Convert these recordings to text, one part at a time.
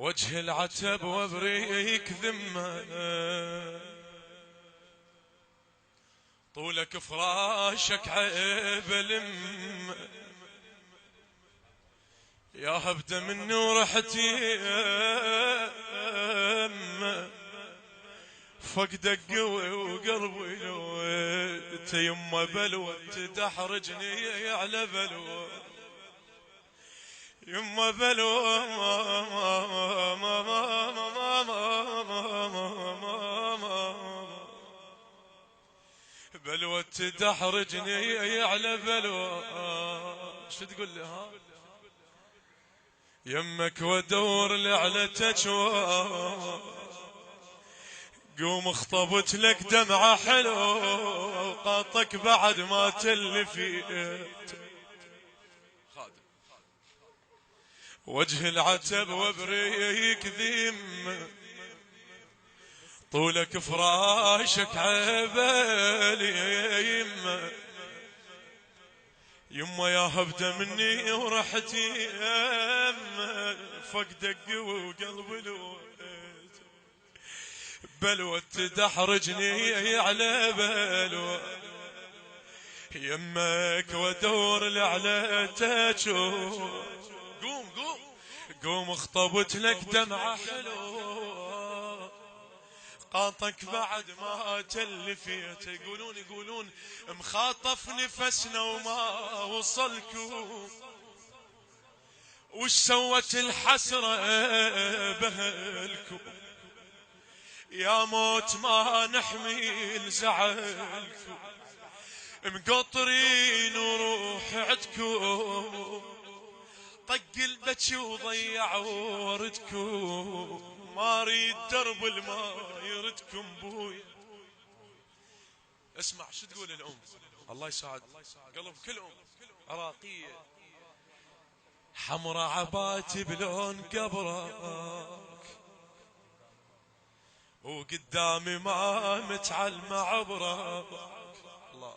وجه العتب وابريك ذمه، طولك فراشك عيب لم، يا هبده مني ورحتي فقدك قوي وقلبي لو يمه بلوى تدحرجني على بلوى، يمه بلوى بلوى تدحرجني على بلوى. شو تقول لي ها يمك وادور لعلتك، قوم اخطبت لك دمعة حلو قاطك بعد ما تلفيت، وجه العتب وابريك ذم، طولك فراشك عبالي يمه، يما يا هبده مني ورحتي فقدك قوي وقلبي لويت، بلوى تدحرجني على بلوى، يمك وادور لعلتك، قوم اخطبت لك دمعة حلو قاطك بعد ما تلفيت. يقولون مخاطف نفسنا وما وصلكم، وش سوت الحسرة بهلكم، يا موت ما نحمل زعلكم، مقطرين وروح عدكم، طق البكي وضيع وردكم، ما اريد درب الماء يردكم بويا. اسمع شو تقول الام، الله يساعد قلب كل ام عراقيه، حمرا عباتي بلون قبرك، وقدامي ما متعلمه عبرك، الله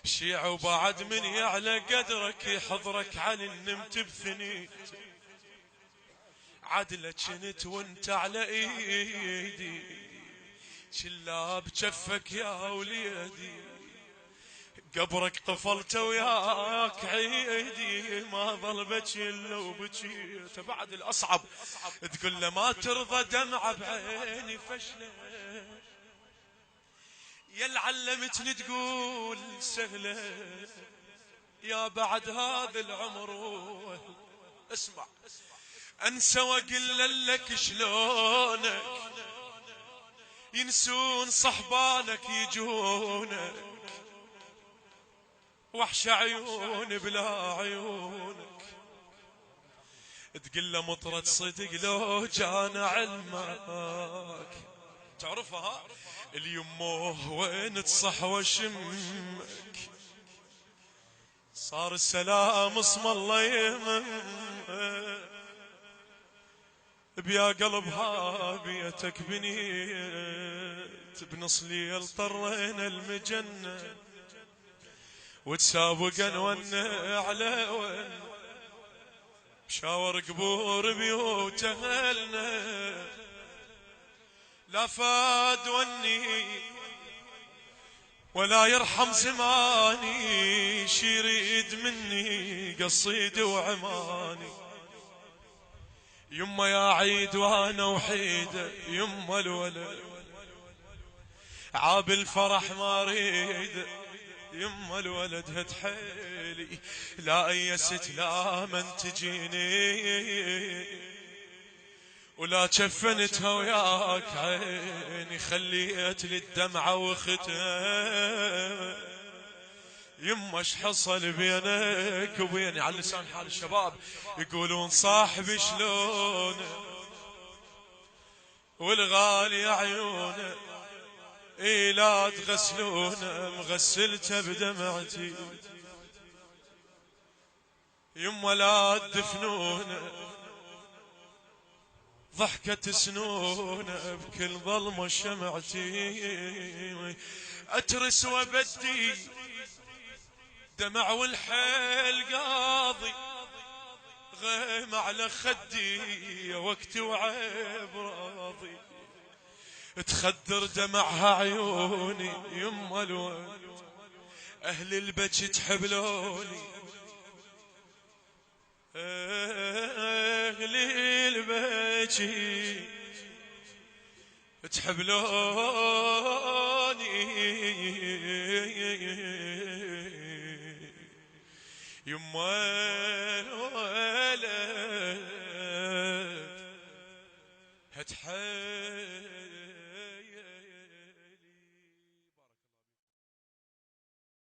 شيع وبعد من يعلى قدرك يحضرك على النمت بثنيت، عدلة جنت وانت على ايدي، شلا بجفك يا وليدي، قبرك طفلت وياك عيدي، ما ظل بكي الا وبكيت. بعد الاصعب تقول له ما ترضى دمعة بعيني فشلة، يا اللي تقول سهلة، يا بعد هذا العمر اسمع انسى واقول لك شلونك ينسون صحبانك يجونك، وحش عيون بلا عيونك، تقول له مطرد صدق لو جانا علمك، تعرفها اليمه وين تصح وشمك، صار السلام اسم الله يمك، بيا قلب هابيتك بنيت، بنص ليل طرينا المجنة وتسابقن ون على ون، مشاور قبور بيوت اهلنا، لا فاد وني ولا يرحم زماني، شيريد مني قصيد وعماني، يما يا عيد وانا وحيدة، يما الولد عاب الفرح ما اريد، يما الولد هد حيلي لا ايست لا من تجيني، ولا جفنتها وياك عيني خليت لي الدمعة وختها، يما اش حصل بينك وبيني، على لسان حال الشباب يقولون صاحبي شلونه والغالي عيونه، اي لا تغسلونه مغسلته بدمعتي، يما لا تدفنونه ضحكة سنونه بكل ظلمة شمعتي، اترس وبدي دمع والحيل قاضي، الغيم على خدي وقتي وعيب راضي تخدر دمعها عيوني يما الواد اهل البكي تحبلوني اهل البكي تحبلوني يما الولد هتحب